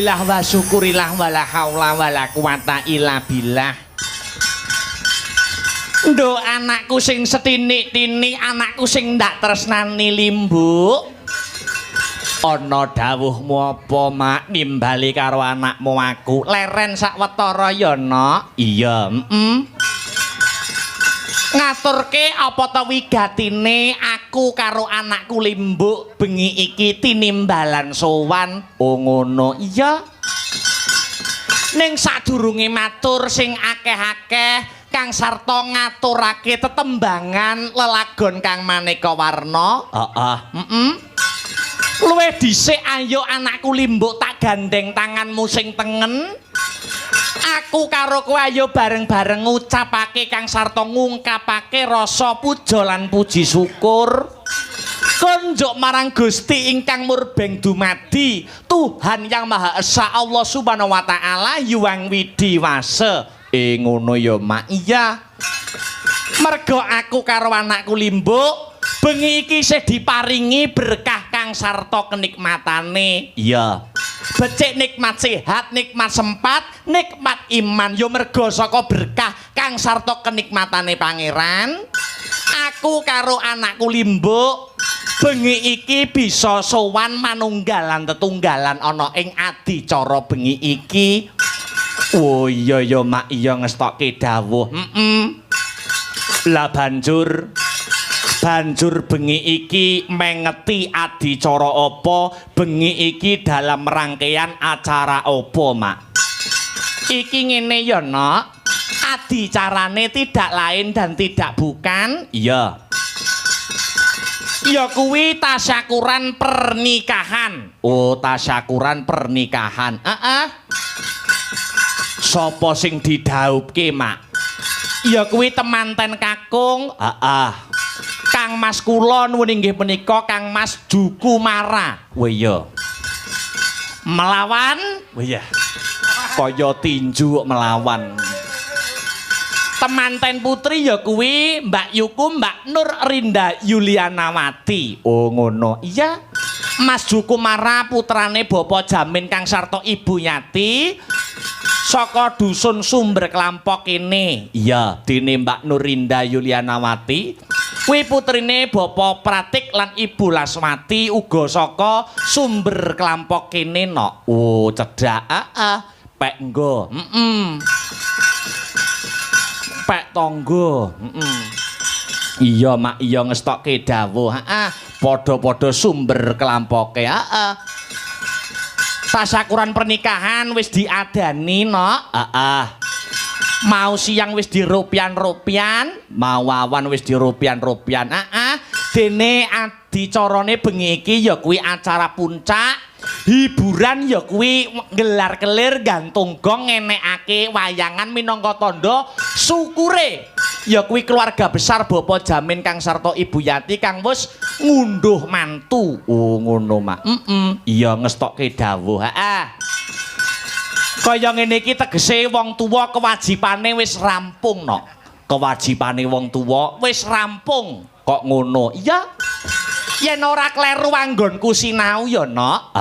Alhamdulillah wa syukurillah wala haula wala quwata illa billah. Nduk anakku sing setinik-tinik, anakku sing ndak tresnani Limbu. Ana dawuhmu apa, Mak? Nimbali karo anakmu aku. Leren sawetara ya, Nok? Iya, ngaturke apa ta wigatine aku karo anakku Limbuk bengi iki tinimbalan sowan. Oh ngono. Iya. Ning sadurunge matur sing akeh-akeh Kang Sarta ngaturake tetembangan lelagon kang maneka warna. Heeh. Luwih dhisik ayo anakku Limbuk tak gandeng tanganmu sing tengen. Aku karo kowe ayo bareng-bareng ngucapake Kang Sarta ngungkapake rasa puja lan puji syukur. Konjuk marang Gusti ingkang murbeng dumadi, Tuhan yang Maha Esa Allah Subhanahu wa taala Hyang Widiwasa. Ngono ya, Mak. Iya. Mergo aku karo anakku Limbuk bengi iki isih diparingi berkah Kang Sarta kenikmatane. Iya. Becik nikmat sehat, nikmat sempat, nikmat iman. Yo mergo saka berkah Kang Sarta kenikmatane pangeran, aku karo anakku Limbuk bengi iki bisa sowan manunggalan tetunggalan ana ing adicara bengi iki. Oh iya ya, Mak, iya ngestokke dawuh. Lah banjur bengi iki mengeti adicara apa, bengi iki dalam rangkaian acara apa, Mak? Iki ngene ya, Nok. Adicarane tidak lain dan tidak bukan, iya. Ya kuwi tasyakuran pernikahan. Oh, tasyakuran pernikahan. Sapa sing didhauhke, Mak? Ya kuwi temanten kakung. Kang Mas kula nuwun inggih menika Kang Mas Dukumara. Oh iya. Melawan? Oh iya. Kaya tinju melawan. Temanten putri ya kuwi Mbak Yuku Mbak Nur Rinda Yulianawati. Oh ngono. Iya. Mas Dukumara putrane Bapak Jamin Kang Sarta Ibu Yati saka dusun Sumber Klampok kene. Iya, dene Mbak Nur Rinda Yulianawati kuwi putrine Bapak Pratik lan Ibu Lasmati uga saka Sumber Klampok kene, Nok. Oh, cedhak. Pek nggo. Pek tangga. Iya, Mak, iya ngestokke dawuh. Padha-padha Sumber Klampoke. Tasyakuran pernikahan wis diadani, Nok. Mau siang wis dirupian-rupian, mau awan wis dirupian-rupian. Dene adicarane bengi iki ya kuwi acara puncak, hiburan ya kuwi gelar kelir gantung gong ngenekake wayangan minangka tandha syukure. Ya kuwi keluarga besar Bapak Jamin Kang Sarta Ibu Yati kang wis ngunduh mantu. Oh ngono, Mak. Iya ngestokke dawuh. Kaya ngene iki tegese wong tuwa kewajibane wis rampung, Nok. Kewajibane wong tuwa wis rampung. Kok ngono? Iya. Yen ora kleru anggonku sinau ya, Nok.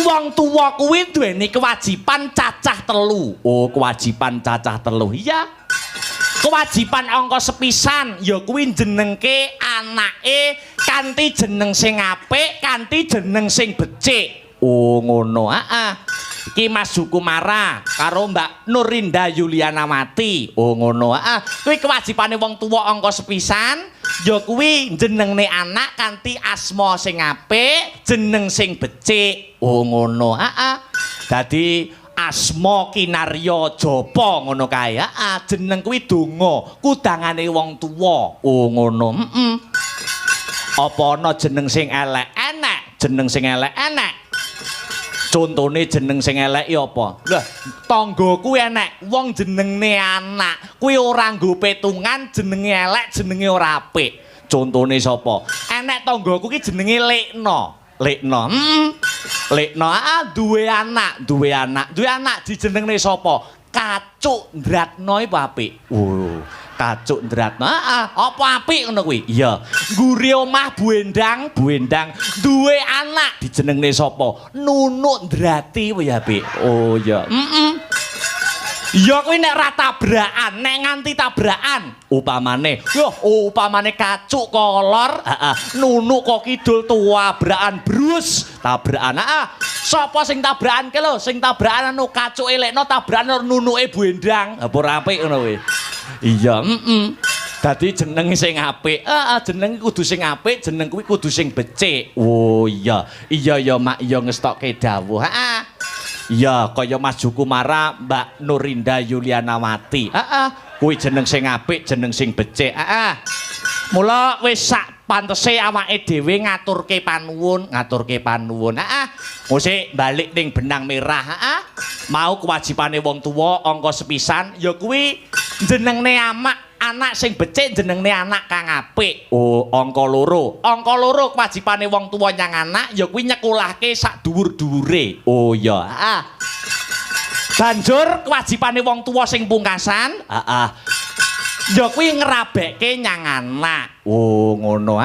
Wong tuwa kuwi duweni kewajiban cacah telu. Oh, kewajiban cacah telu. Iya. Kewajiban angka sepisan ya kuwi jenengke anake kanthi jeneng sing apik, kanthi jeneng sing becik. Oh ngono. Iki Mas Dukumara karo Mbak Nurinda Yulianawati. Oh ngono. Kuwi kewajibane wong tuwa angka sepisan ya kuwi jenengne anak kanthi asma sing apik, jeneng sing becik. Oh ngono. Dadi asma kinarya japa ngono kae. Jeneng kuwi donga kudangane wong tuwa. Oh ngono. Apa ana jeneng sing elek? Enek. Jeneng sing elek enek. Contone jeneng sing elek ya apa? Lah, tanggaku enek wong jenenge anak. Kuwi ora nggo petungan jenenge elek, jenenge ora apik. Contone sapa? Enek tanggaku ki jenenge Lekna. Lekna. Lekna duwe anak dijenengne sapa? Kacuk Ndratna iku apik. Oh, Kacuk ndratno. Heeh, apa apik ngono kuwi? Iya. Ngguri omah buendang, duwe anak dijenengne sapa? Nunuk Ndrati kuwi apik. Oh iya. Ya kuwi nek ra tabrakan, nek nganti tabrakan, upamane kacuk kolor, nunuk kok kidul tabrakan brus, tabrakan. Sapa sing tabrakan ke lho? Sing tabrakan anu kacuk elekno tabrakan nunuke buendang. Apa ora apik ngono kuwi? Iya, Dadi jeneng sing apik. Jeneng kudu sing apik, jeneng kuwi kudu sing becik. Oh iya. Iya ya Mak, iya ngestokke dawuh. Iya, kaya Mas Jukumara, Mbak Nurinda Yulianawati. Kuwi jeneng sing apik, jeneng sing becik. Mula wis sak pantese awake dhewe ngaturke panuwun. Musik balik ning benang merah. Mau kewajibane wong tuwa angka sepisan ya kuwi jenengne anak sing becik jenengne anak kang apik. Oh, angka loro kewajibane wong tuwa nyang anak ya kuwi nyekolahke sak dhuwur-dhuwure. Oh ya. Banjur kewajibane wong tuwa sing pungkasan, ya kuwi ngrabekke nyang anak. Oh, ngono.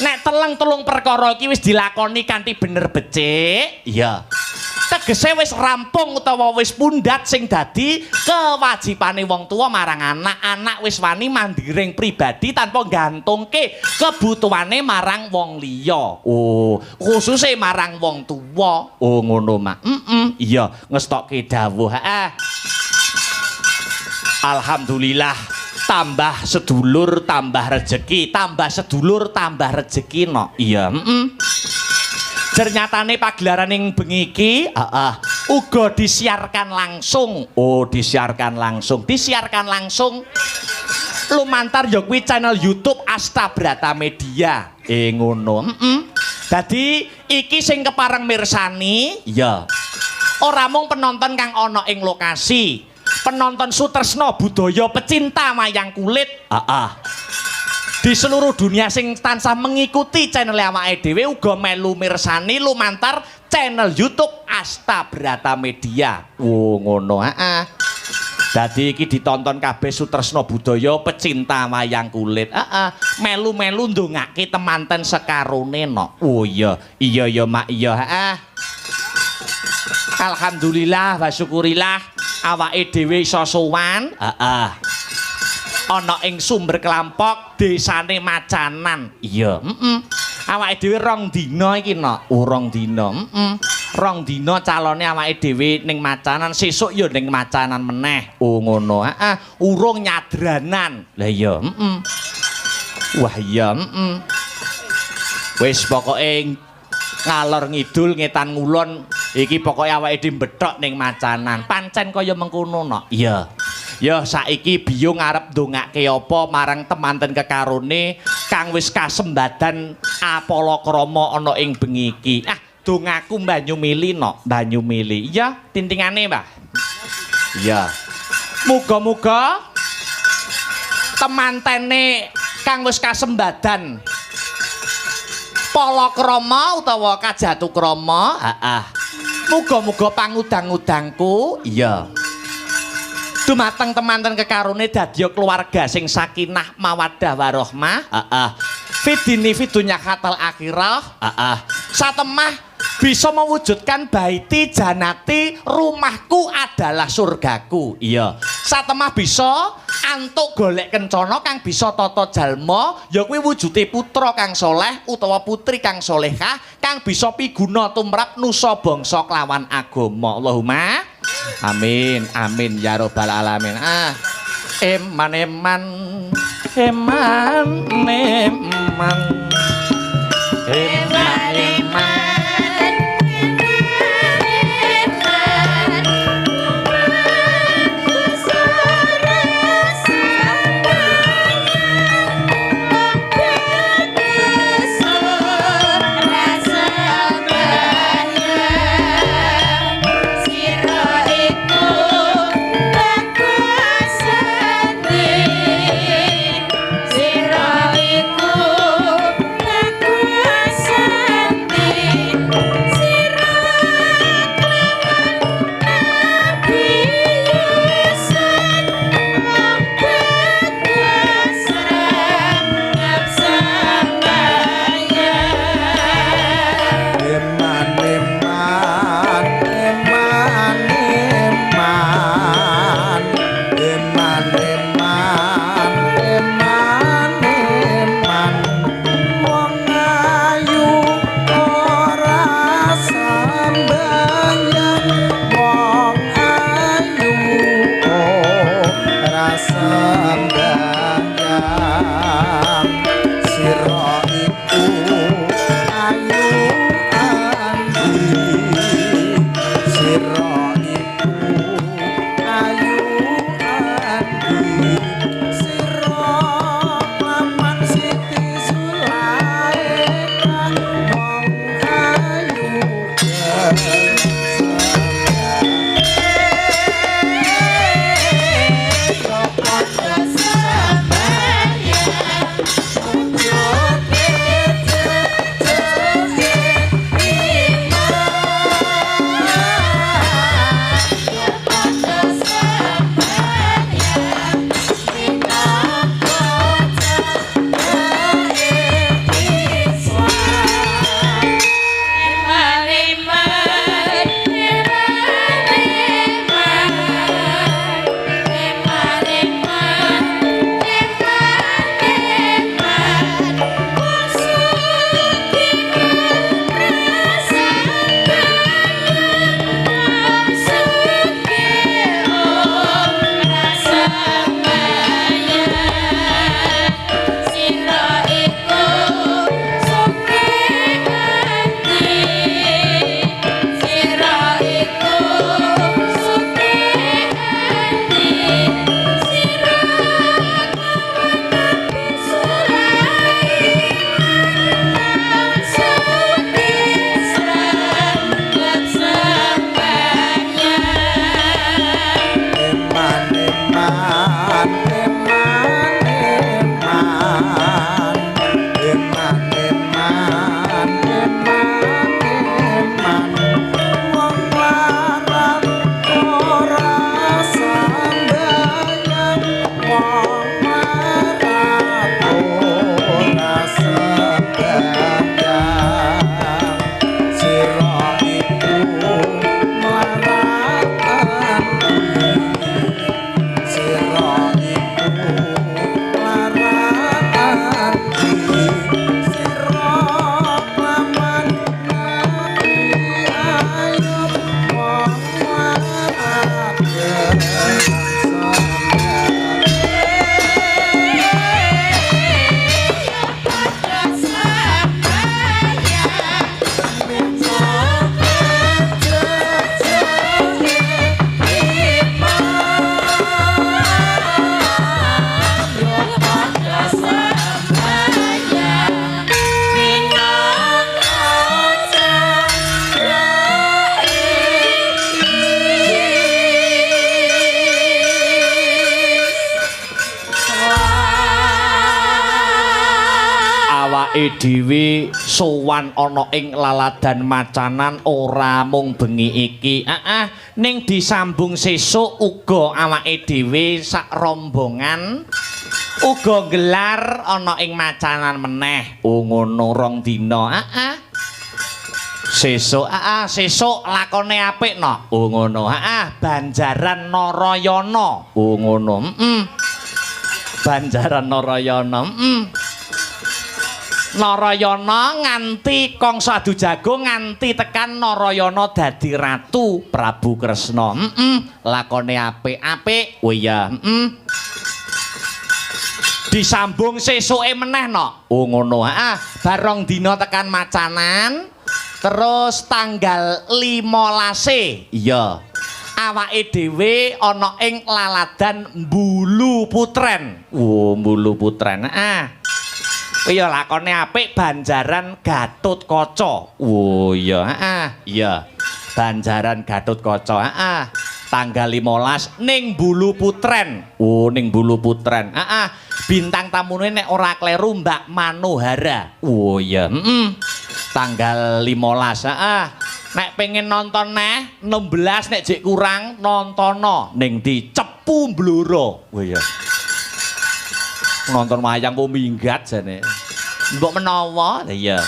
Nek telung perkara iki wis dilakoni kanthi bener becik, iya. Tegese wis rampung utawa wis pundhat sing dadi kewajibane wong tuwa marang anak wis wani mandiring pribadi tanpa gantungke kebutuhane marang wong liya. Oh, khususe marang wong tuwa. Oh, ngono, Mak. Iya, ngestokke dawuh. Alhamdulillah. Tambah sedulur tambah rejeki, no. Iya, Ternyatane pagelaran ing bengi iki uga disiarkan langsung. Oh, disiarkan langsung. Lumantar ya kuwi channel YouTube Asta Brata Media. Ngono. Dadi iki sing kepareng mirsani, ya. Ora mung penonton kang ana ing lokasi. Penonton sutresna budaya pecinta wayang kulit di seluruh dunia sing tansah mengikuti channel awake dhewe uga melu mirsani lumantar channel YouTube Asta Brata Media. Oh, ngono. Dadi iki ditonton kabeh sutresna budaya pecinta wayang kulit. Melu-melu ndongake temanten sekarone no. Oh iya ya Mak, iya. Alhamdulillah wa syukurillah awake dhewe iso sowan. Ana ing Sumber Kelampok desane Macanan. Iya, awake dhewe 2 dina iki no. Rong dina. 2 dina calone awake dhewe ning Macanan, sesuk ya ning Macanan meneh. Oh, ngono. Urung nyadranan. Lah iya, Wah iya, Wis pokoke ngalor ngidul ngetan ngulon iki pokoke awake dhewe mbethok ning Macanan. Pancen kaya mengkono no. Iya. Ya saiki Biyo ngarep ndongake apa marang temanten kekarone kang wis kasembadan apalakrama ana ing bengi iki. Dongaku Banyu Mili no, Banyu Mili. Iya, tintingane, Mbah. Iya. Muga-muga temantene kang wis kasembadan palakrama utawa kajatukrama, muga-muga pangudang-udangku, iya. Dumateng temanten kekarone dadya keluarga sing sakinah mawaddah warahmah. Fidini fidunya khatal akhirah. Satemah bisa mewujudkan baiti janati, rumahku adalah surgaku. Iya. Satemah bisa antuk golek kencana kang bisa tata jalma, ya kuwi wujude putra kang soleh utawa putri kang solehah kang bisa piguna tumrap nusa bangsa kelawan agama. Allahumma amin amin ya rabbal alamin. Eman eman eman eman eman eman Sira iku awake dhewe sowan ana ing laladan macanan ora mung bengi iki ning disambung sesuk uga awake dhewe sak rombongan uga gelar ana ing macanan meneh ngono rong dina sesuk sesuk lakone apik no ngono Banjaran Narayana ngono Banjaran Narayana Narayana nganti Kangsa adu jago nganti tekan Narayana dadi ratu Prabu Kresna lakone apik-apik oh iya disambung sesuke meneh no ngono bareng dina tekan macanan terus tanggal 15 iya awake dhewe ana ing laladan Mbulu Putren Mbulu Putren iya lakone apik Banjaran Gatotkaca. Oh iya, iya. Banjaran Gatotkaca. Tanggal 15 ning Mbulu Putren. Oh ning Mbulu Putren. Bintang tamune nek ora kleru Mbak Manohara. Oh iya, Tanggal 15. Nek pengen nonton neh 16 nek jek kurang nontono ning di Cepu Blora. Oh iya. Nonton wayang kok minggat jane. Mbok menawa iya.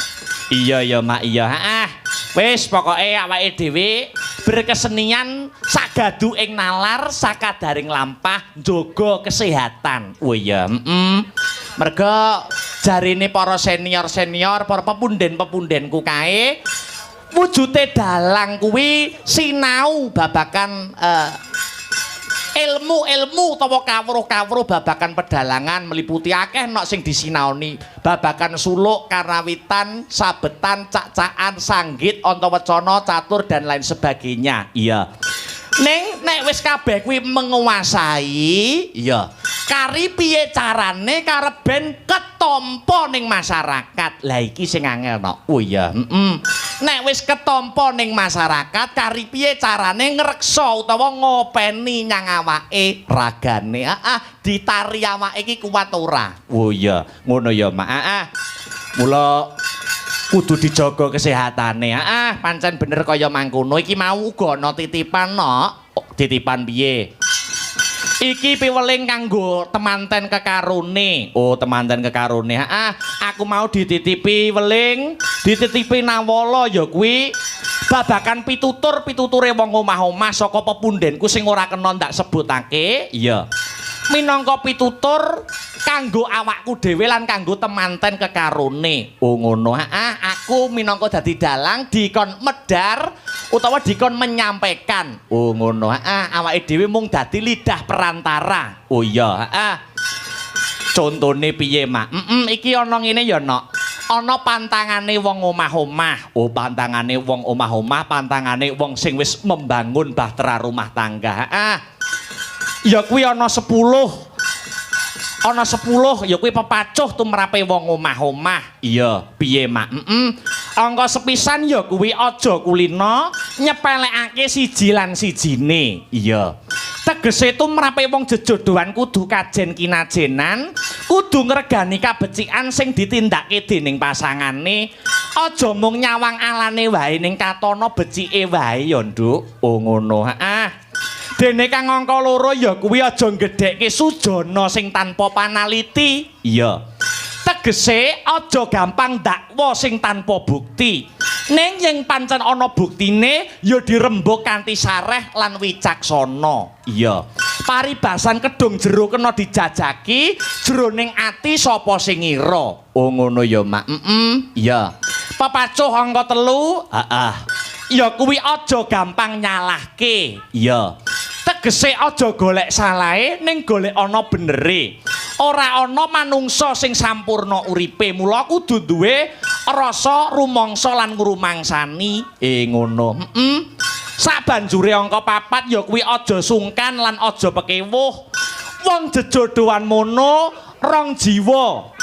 Iya Mak iya. Wis pokoke awake dhewe berkesenian sagadu ing nalar sakadaring lampah njaga kesehatan. Oh iya, Merga jarine para senior-senior, para pepunden-pepundenku kae wujute dalang kuwi sinau babakan ilmu utawa kawruh-kawruh babakan pedalangan meliputi akeh nok sing disinaoni babakan suluk, karawitan, sabetan, cak-cakan, sanggit, antawacana, catur dan lain sebagainya. Iya. Nek wis kabeh kuwi menguasai, iya. Kari piye carane karep ben ketampa ning masyarakat. Lah iki sing angel no. Oh iya, Nek wis ketampa ning masyarakat kari piye carane ngreksa utawa ngopeni nyang awake ragane. Ditari awake iki kuat ora? Oh iya, ngono ya, Mak. Mula kudu dijaga kesehatane. Pancen bener kaya mangkono. Iki mau uga ana titipan no. Titipan piye? Iki piweling kanggo temanten kekarone. Oh, temanten kekarone. Aku mau dititipi weling, dititipi nawala ya kuwi babakan pituture wong omah-omah saka pepundenku sing ora kena ndak sebutake. Iya. Minangka pitutur kanggo awakku dhewe lan kanggo temanten kekarone. Oh ngono. Aku minangka dadi dalang dikon medar utawa dikon menyampaikan. Oh ngono. Awake dhewe mung dadi lidah perantara. Oh iya. Contone piye, Mak? Iki ana ngene ya, Nok. Ana pantangane wong omah-omah. Oh, pantangane wong omah-omah, pantangane wong sing wis membangun bahtera rumah tangga. Ya kuwi ana 10. Ana 10 ya kuwi pepacuh tumrape wong omah-omah. Iya, piye, Mak? Angka sepisan ya kuwi aja kulina nyepelekake siji lan sijine. Iya. Tegese tumrape wong jejodohan kudu kajen kinajenan, kudu ngregani kabecikan sing ditindakake dening pasangane. Aja mung nyawang alane wae ning katana becike wae ya, Nduk. Oh ngono. Dene kang angka 2 ya kuwi aja gedhekke sujana sing tanpa panaliti. Iya. Tegese aja gampang dakwa sing tanpa bukti. Ning yen pancen ana buktine ya dirembuk kanthi sareh lan wicaksana. Iya. Paribasan kedung jero kena dijajaki, jroning ati sapa sing ngira. Oh ngono ya, Mak. Iya. Pepacuh angka 3. Ya kuwi aja gampang nyalahke. Iya. Tegese aja golek salahe ning golek ana benere. Ora ana manungsa sing sampurna uripe, mula kudu duwe rasa rumangsa lan ngrumangsani. Ngono. Sabanjure angka 4 ya kuwi aja sungkan lan aja pekewuh. Wong jejodohan mono rong jiwa.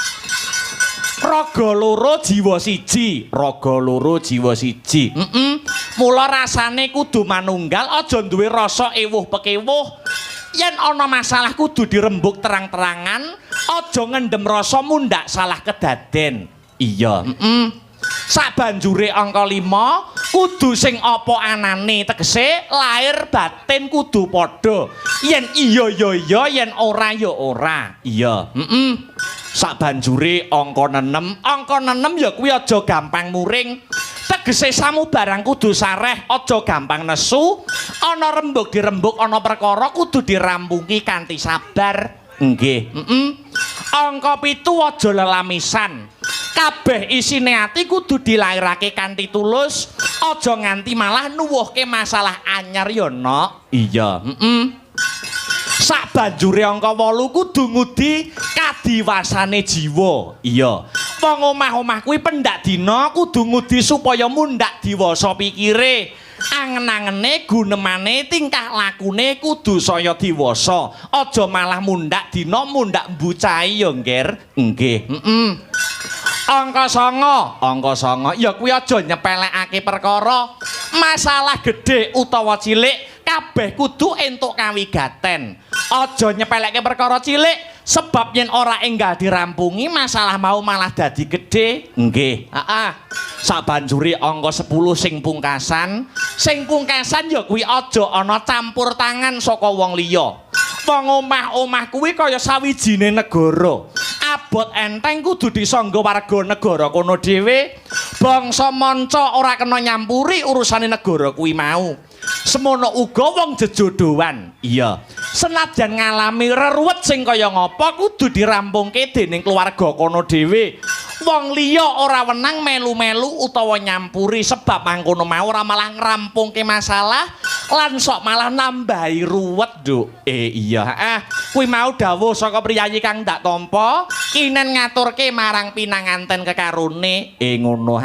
Raga 2 jiwa 1. Raga 2 jiwa 1. Mula rasane kudu manunggal, aja duwe rasa ewuh pekewuh. Yen ana masalah kudu dirembuk terang-terangan, aja ngendhem rasa mundhak salah kedaden. Iya, sabanjure angka 5 kudu sing apa anane, tegese lahir batin kudu padha. Yen iya ya iya, yen ora ya ora. Iya, sabanjure angka 6 ya kuwi aja gampang muring. Tegese samubarang kudu sareh, aja gampang nesu. Ana rembug dirembug, ana perkara kudu dirampungi kanthi sabar. Nggih, angka 7 aja lelamisan. Kabeh isine ati kudu dilairake kanthi tulus, aja nganti malah nuwuhke masalah anyar ya, Nok. Iya, sabanjure angka 8 kudu ngudi kadiwasane jiwa. Iya. Wong omah-omah kuwi pendak dina kudu ngudi supaya mundhak diwasa pikire. Angen-angene gunemane tingkah lakune kudu saya diwasa. Aja malah mundhak dina mundhak mbucahi ya, Ngger. Nggih, Angka 9 ya kuwi aja nyepelekake perkara. Masalah gedhe utawa cilik kabeh kudu entuk kawigaten. Aja nyepeleke perkara cilik sebab yen ora enggal dirampungi masalah mau malah dadi gedhe. Nggih, sabanjure angka 10 sing pungkasan. Sing pungkasan ya kuwi aja ana campur tangan saka wong liya. Wong omah-omah kuwi kaya sawijine negara. Abot enteng kudu disangga warga negara kono dhewe. Bangsa manca ora kena nyampuri urusane negara kuwi mau. Semono uga wong jejodohan. Iya. Senajan ngalami reruwet sing kaya ngapa kudu dirampungke dening keluarga kono dhewe. Wong liya ora wenang melu-melu utawa nyampuri sebab mangkono mau ora malah ngrampungke masalah lan sok malah nambahi ruwet, Nduk. Iya, kuwi mau dawuh saka priyayi kang ndak tampa, kinen ngaturke marang pinanganten kekarone. Ngono,